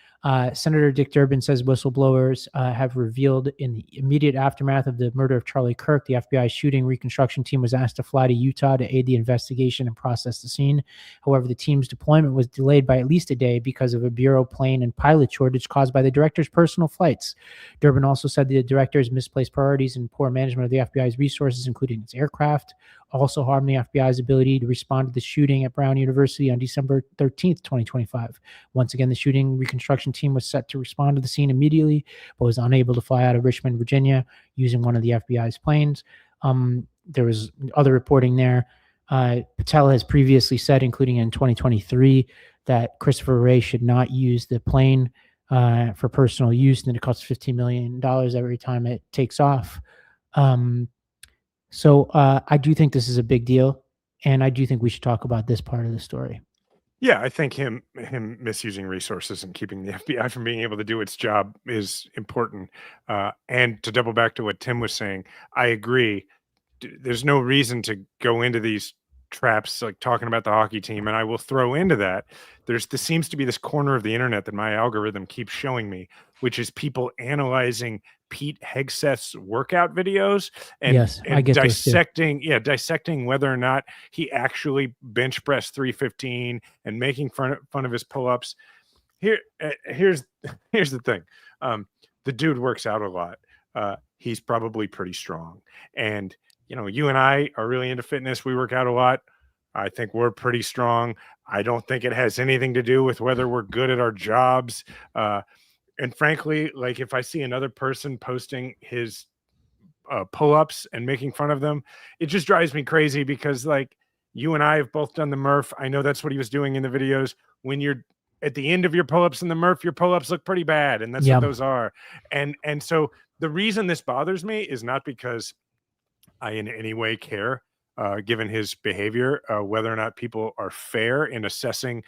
Senator Dick Durbin says whistleblowers have revealed in the immediate aftermath of the murder of Charlie Kirk, the FBI shooting reconstruction team was asked to fly to Utah to aid the investigation and process the scene. However, the team's deployment was delayed by at least a day because of a bureau plane and pilot shortage caused by the director's personal flights. Durbin also said the director's misplaced priorities and poor management of the FBI's resources, including its aircraft, also harmed the FBI's ability to respond to the shooting at Brown University on December 13th, 2025. Once again, the shooting reconstruction team was set to respond to the scene immediately, but was unable to fly out of Richmond, Virginia, using one of the FBI's planes. There was other reporting there. Patel has previously said, including in 2023, that Christopher Wray should not use the plane for personal use, and it costs $15 million every time it takes off. So I do think this is a big deal, and I do think we should talk about this part of the story. Yeah, I think him misusing resources and keeping the FBI from being able to do its job is important. And to double back to what Tim was saying, I agree. There's no reason to go into these traps like talking about the hockey team, and I will throw into that. There seems to be this corner of the internet that my algorithm keeps showing me, which is people analyzing Pete Hegseth's workout videos and dissecting whether or not he actually bench pressed 315 and making fun of his pull-ups. Here's the thing. The dude works out a lot. He's probably pretty strong, and you and I are really into fitness. We work out a lot. I think we're pretty strong. I don't think it has anything to do with whether we're good at our jobs. And frankly, like if I see another person posting his pull-ups and making fun of them, it just drives me crazy because like you and I have both done the Murph. I know that's what he was doing in the videos. When you're at the end of your pull-ups in the Murph, your pull-ups look pretty bad. And that's what those are. And so the reason this bothers me is not because I in any way care, given his behavior, whether or not people are fair in assessing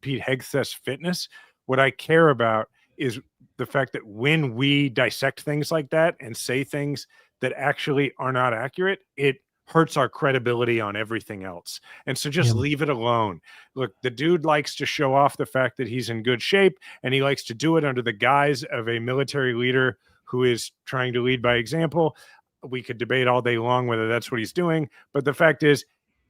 Pete Hegseth's fitness. What I care about is the fact that when we dissect things like that and say things that actually are not accurate, it hurts our credibility on everything else. And so just leave it alone. Look, the dude likes to show off the fact that he's in good shape, and he likes to do it under the guise of a military leader who is trying to lead by example. We could debate all day long whether that's what he's doing, but the fact is,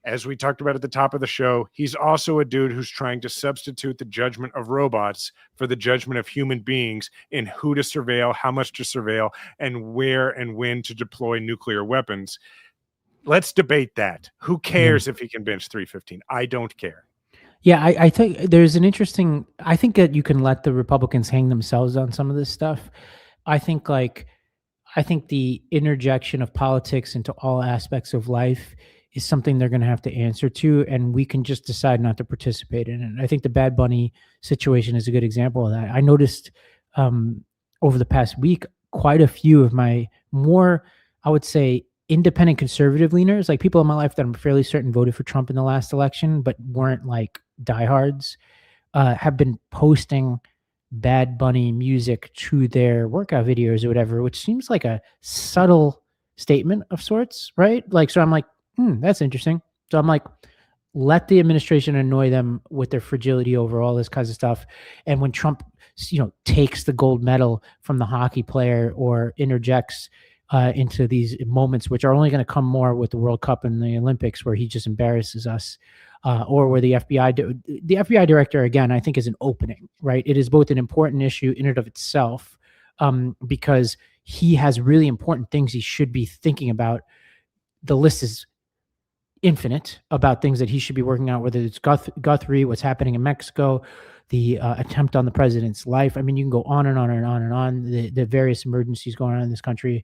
as we talked about at the top of the show, he's also a dude who's trying to substitute the judgment of robots for the judgment of human beings in who to surveil, how much to surveil, and where and when to deploy nuclear weapons. Let's debate that. Who cares if he can bench 315? I don't care. Yeah, I think there's an interesting, I think that you can let the Republicans hang themselves on some of this stuff. I think the interjection of politics into all aspects of life is something they're going to have to answer to, and we can just decide not to participate in it. And I think the Bad Bunny situation is a good example of that. I noticed over the past week, quite a few of my more, I would say, independent conservative leaners, like people in my life that I'm fairly certain voted for Trump in the last election, but weren't like diehards, have been posting Bad Bunny music to their workout videos or whatever, which seems like a subtle statement of sorts, right? Like, so I'm like, that's interesting. So I'm like, let the administration annoy them with their fragility over all this kinds of stuff. And when Trump, takes the gold medal from the hockey player or interjects into these moments, which are only going to come more with the World Cup and the Olympics, where he just embarrasses us, or where the FBI director, again, I think is an opening, right? It is both an important issue in and of itself, because he has really important things he should be thinking about. The list is infinite about things that he should be working on, whether it's Guthrie, what's happening in Mexico, the attempt on the president's life. I mean, you can go on and on and on and on, the various emergencies going on in this country.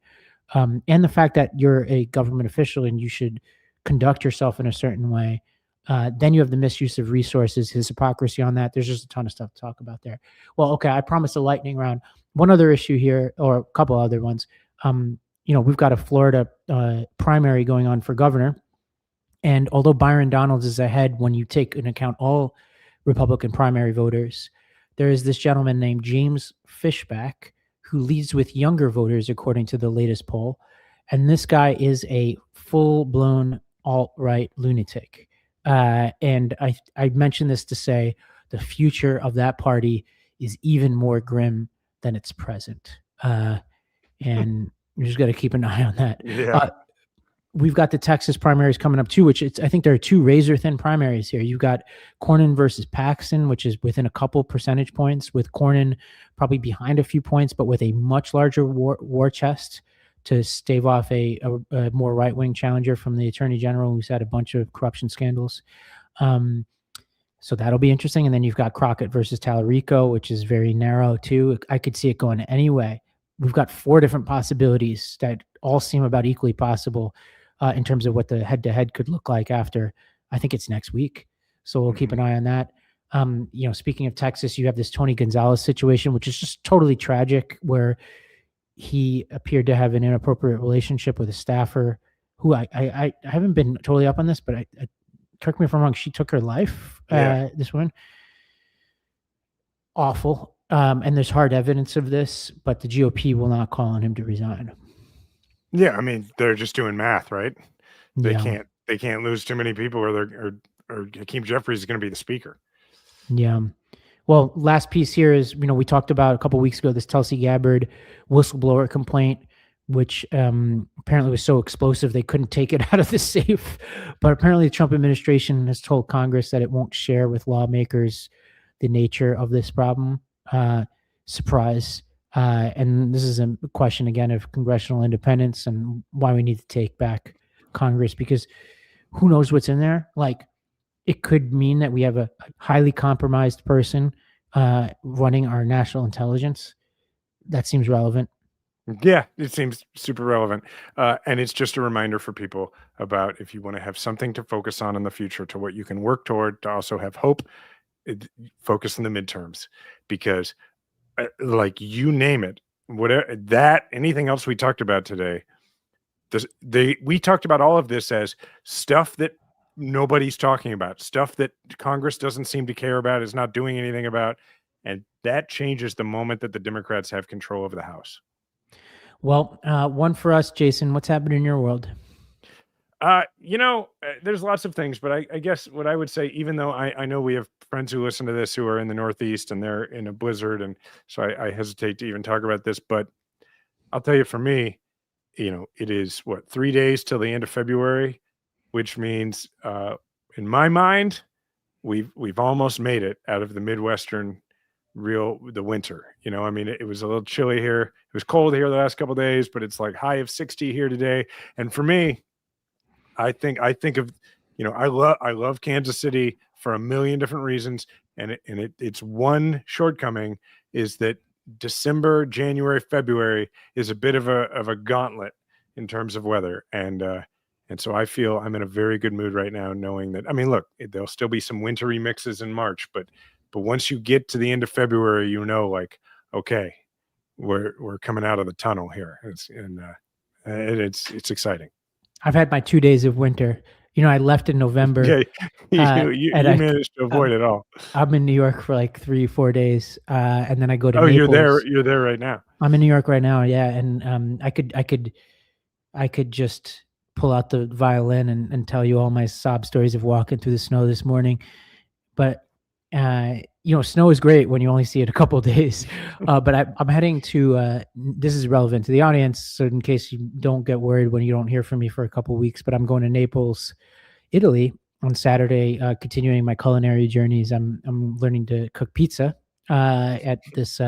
And the fact that you're a government official and you should conduct yourself in a certain way. Then you have the misuse of resources, his hypocrisy on that. There's just a ton of stuff to talk about there. Well, okay, I promised a lightning round. One other issue here, or a couple other ones. We've got a Florida primary going on for governor. And although Byron Donalds is ahead when you take into account all Republican primary voters, there is this gentleman named James Fishback who leads with younger voters, according to the latest poll. And this guy is a full-blown alt-right lunatic. And I mentioned this to say the future of that party is even more grim than its present. And you just got to keep an eye on that. Yeah. We've got the Texas primaries coming up too, which I think there are two razor thin primaries here. You've got Cornyn versus Paxton, which is within a couple percentage points, with Cornyn probably behind a few points, but with a much larger war chest to stave off a more right-wing challenger from the attorney general who's had a bunch of corruption scandals. So that'll be interesting. And then you've got Crockett versus Tallarico, which is very narrow too. I could see it going any way. We've got 4 different possibilities that all seem about equally possible in terms of what the head-to-head could look like after. I think it's next week. So we'll keep an eye on that. Speaking of Texas, you have this Tony Gonzales situation, which is just totally tragic, where he appeared to have an inappropriate relationship with a staffer who I haven't been totally up on this, but correct me if I'm wrong, she took her life, this woman. Awful. And there's hard evidence of this, but the GOP will not call on him to resign. Yeah, I mean, they're just doing math, right? They can't lose too many people, or Hakeem Jeffries is going to be the speaker. Yeah. Well, last piece here is, we talked about a couple of weeks ago this Tulsi Gabbard whistleblower complaint, which apparently was so explosive they couldn't take it out of the safe. But apparently the Trump administration has told Congress that it won't share with lawmakers the nature of this problem. Surprise. And this is a question, again, of congressional independence and why we need to take back Congress, because who knows what's in there? Like, it could mean that we have a highly compromised person running our national intelligence. That seems relevant. Yeah, it seems super relevant. And it's just a reminder for people about, if you want to have something to focus on in the future, to what you can work toward, to also have hope, focus on the midterms, because like, you name it, whatever that, anything else we talked about today, we talked about all of this as stuff that nobody's talking about, stuff that Congress doesn't seem to care about, is not doing anything about. And that changes the moment that the Democrats have control of the House. Well, one for us, Jason. What's happening in your world? There's lots of things, but I guess what I would say, even though I know we have friends who listen to this who are in the Northeast and they're in a blizzard, and so I hesitate to even talk about this, but I'll tell you, for me, it is 3 days till the end of February, which means in my mind, we've almost made it out of the Midwestern the winter. It was a little chilly here. It was cold here the last couple of days, but it's like high of 60 here today. And for me, I think of, I love Kansas City for a million different reasons. And it's one shortcoming is that December, January, February is a bit of a gauntlet in terms of weather. And so I feel I'm in a very good mood right now, knowing that, look, there'll still be some wintry mixes in March, but once you get to the end of February, okay, we're coming out of the tunnel here. It's exciting. I've had my 2 days of winter. I left in November. Yeah, you managed to avoid it all. I'm in New York for like 3-4 days, and then I go to Naples. You're there right now. I'm in New York right now. Yeah, and I could just pull out the violin and tell you all my sob stories of walking through the snow this morning, but snow is great when you only see it a couple of days. But I'm heading to, this is relevant to the audience, so in case you don't get worried when you don't hear from me for a couple of weeks, but I'm going to Naples, Italy on Saturday, continuing my culinary journeys. I'm learning to cook pizza at this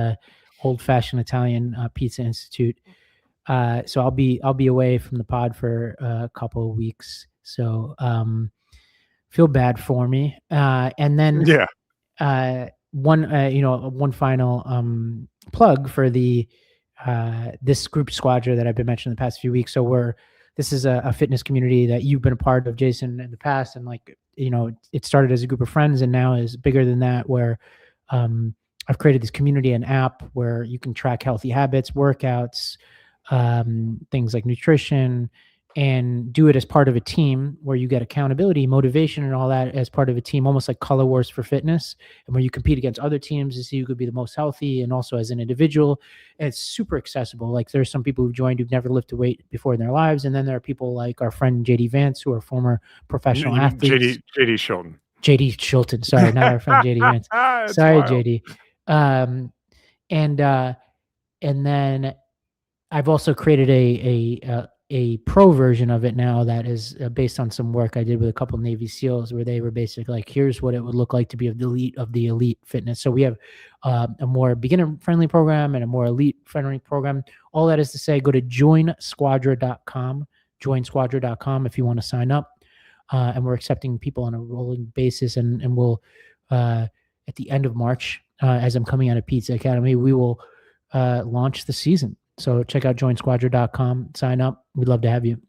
old-fashioned Italian pizza institute. So I'll be away from the pod for a couple of weeks. So feel bad for me. And then one final plug for the this group Squadra that I've been mentioning the past few weeks. So this is a fitness community that you've been a part of, Jason, in the past, and it started as a group of friends and now is bigger than that, where I've created this community and app where you can track healthy habits, workouts, things like nutrition, and do it as part of a team where you get accountability, motivation, and all that as part of a team, almost like Color Wars for fitness, and where you compete against other teams to see who could be the most healthy, and also as an individual. And it's super accessible. Like, there's some people who've joined who've never lifted weight before in their lives, and then there are people like our friend JD Vance, who are former professional athletes. JD Shilton. JD Shilton, sorry, not our friend JD Vance. Sorry, wild. JD. And then I've also created a pro version of it now that is based on some work I did with a couple of Navy SEALs, where they were basically like, here's what it would look like to be of the elite fitness. So we have a more beginner friendly program and a more elite friendly program. All that is to say, go to joinsquadra.com if you want to sign up. And we're accepting people on a rolling basis, and we'll at the end of March, as I'm coming out of Pizza Academy, we will launch the season. So check out joinsquadra.com, sign up. We'd love to have you.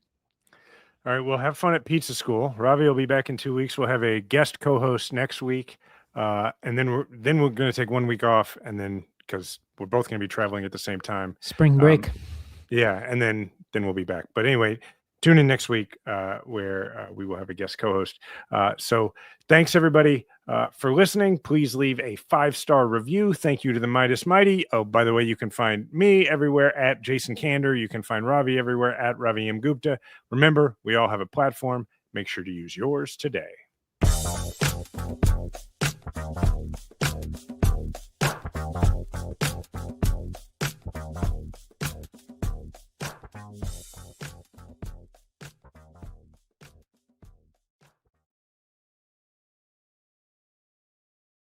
All right. We'll have fun at Pizza School. Ravi will be back in 2 weeks. We'll have a guest co-host next week. And then we're going to take 1 week off, and then, because we're both going to be traveling at the same time. Spring break. And then we'll be back. But anyway, tune in next week where we will have a guest co-host. So thanks, everybody, for listening. Please leave a 5-star review. Thank you to the Midas Mighty. Oh, by the way, you can find me everywhere at Jason Kander. You can find Ravi everywhere at Ravi M. Gupta. Remember, we all have a platform. Make sure to use yours today.